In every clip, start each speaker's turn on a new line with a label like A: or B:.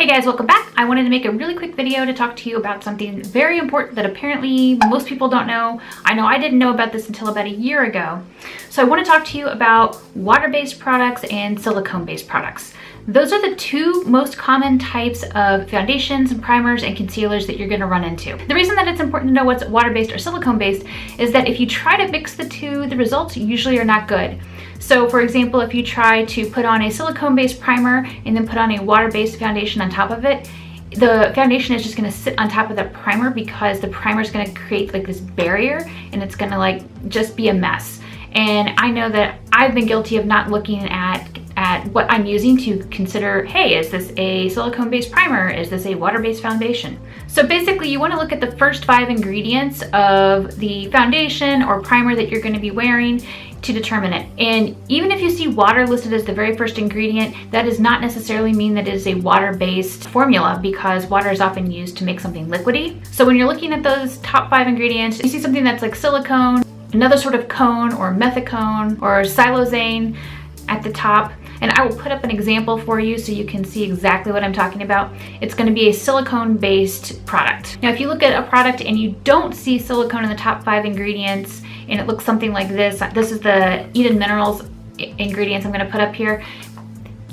A: Hey guys, welcome back. I wanted to make a really quick video to talk to you about something very important that apparently most people don't know. I know I didn't know about this until about a year ago. So I want to talk to you about water-based products and silicone-based products. Those are the two most common types of foundations and primers and concealers that you're going to run into. The reason that it's important to know what's water-based or silicone-based is that if you try to mix the two, the results usually are not good. So for example, if you try to put on a silicone-based primer and then put on a water-based foundation on top of it, the foundation is just going to sit on top of the primer because the primer is going to create like this barrier and it's going to like just be a mess. And I know that I've been guilty of not looking at what I'm using to consider, hey, is this a silicone-based primer? Is this a water-based foundation? So basically you want to look at the first 5 ingredients of the foundation or primer that you're going to be wearing to determine it. And even if you see water listed as the very first ingredient, that does not necessarily mean that it is a water-based formula because water is often used to make something liquidy. So when you're looking at those top 5 ingredients, you see something that's like silicone, another sort of cone or methicone or silazane at the top. And I will put up an example for you so you can see exactly what I'm talking about. It's going to be a silicone-based product. Now, if you look at a product and you don't see silicone in the top 5 ingredients, and it looks something like this. This is the Eden Minerals ingredients I'm going to put up here.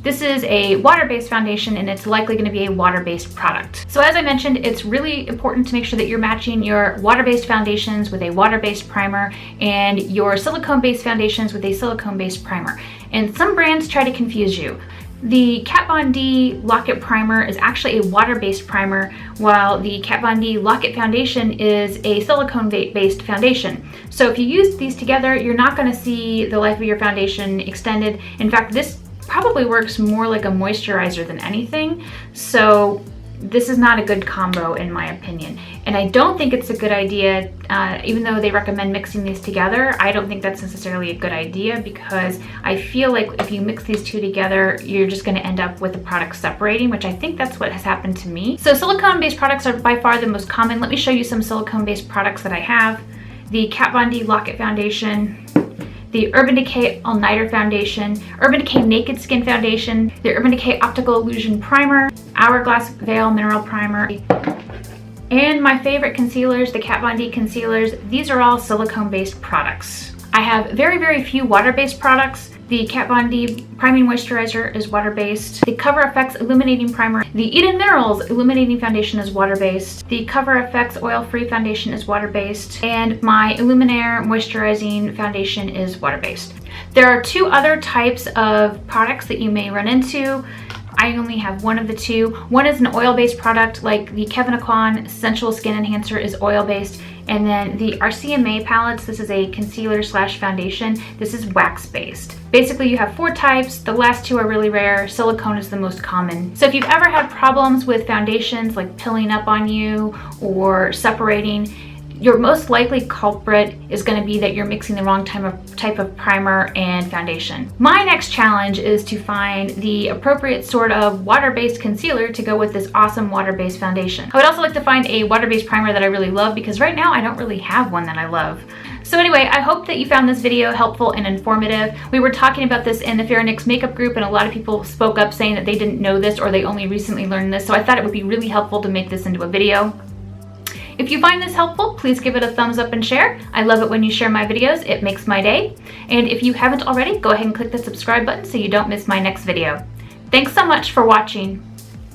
A: This is a water-based foundation and it's likely going to be a water-based product. So as I mentioned, it's really important to make sure that you're matching your water-based foundations with a water-based primer and your silicone-based foundations with a silicone-based primer. And some brands try to confuse you. The Kat Von D Lock-It Primer is actually a water-based primer, while the Kat Von D Lock-It Foundation is a silicone-based foundation. So if you use these together, you're not going to see the life of your foundation extended. In fact, this probably works more like a moisturizer than anything. So this is not a good combo in my opinion. And I don't think it's a good idea, even though they recommend mixing these together, I don't think that's necessarily a good idea because I feel like if you mix these two together, you're just gonna end up with the product separating, which I think that's what has happened to me. So silicone-based products are by far the most common. Let me show you some silicone-based products that I have. The Kat Von D Lock-It Foundation, the Urban Decay All Nighter Foundation, Urban Decay Naked Skin Foundation, the Urban Decay Optical Illusion Primer, Hourglass Veil Mineral Primer, and my favorite concealers, the Kat Von D concealers. These are all silicone-based products. I have very, very few water-based products. The Kat Von D Priming Moisturizer is water-based. The Cover FX Illuminating Primer. The Eden Minerals Illuminating Foundation is water-based. The Cover FX Oil-Free Foundation is water-based. And my Illuminaire Moisturizing Foundation is water-based. There are 2 other types of products that you may run into. I only have one of the 2. One is an oil-based product like the Kevyn Aucoin Sensual Skin Enhancer is oil-based. And then the RCMA palettes, this is a concealer / foundation. This is wax-based. Basically, you have 4 types. The last 2 are really rare. Silicone is the most common. So if you've ever had problems with foundations like pilling up on you or separating, your most likely culprit is going to be that you're mixing the wrong type of primer and foundation. My next challenge is to find the appropriate sort of water-based concealer to go with this awesome water-based foundation. I would also like to find a water-based primer that I really love because right now I don't really have one that I love. So anyway, I hope that you found this video helpful and informative. We were talking about this in the Phyrra makeup group and a lot of people spoke up saying that they didn't know this or they only recently learned this, so I thought it would be really helpful to make this into a video. If you find this helpful, please give it a thumbs up and share. I love it when you share my videos. It makes my day. And if you haven't already, go ahead and click the subscribe button so you don't miss my next video. Thanks so much for watching.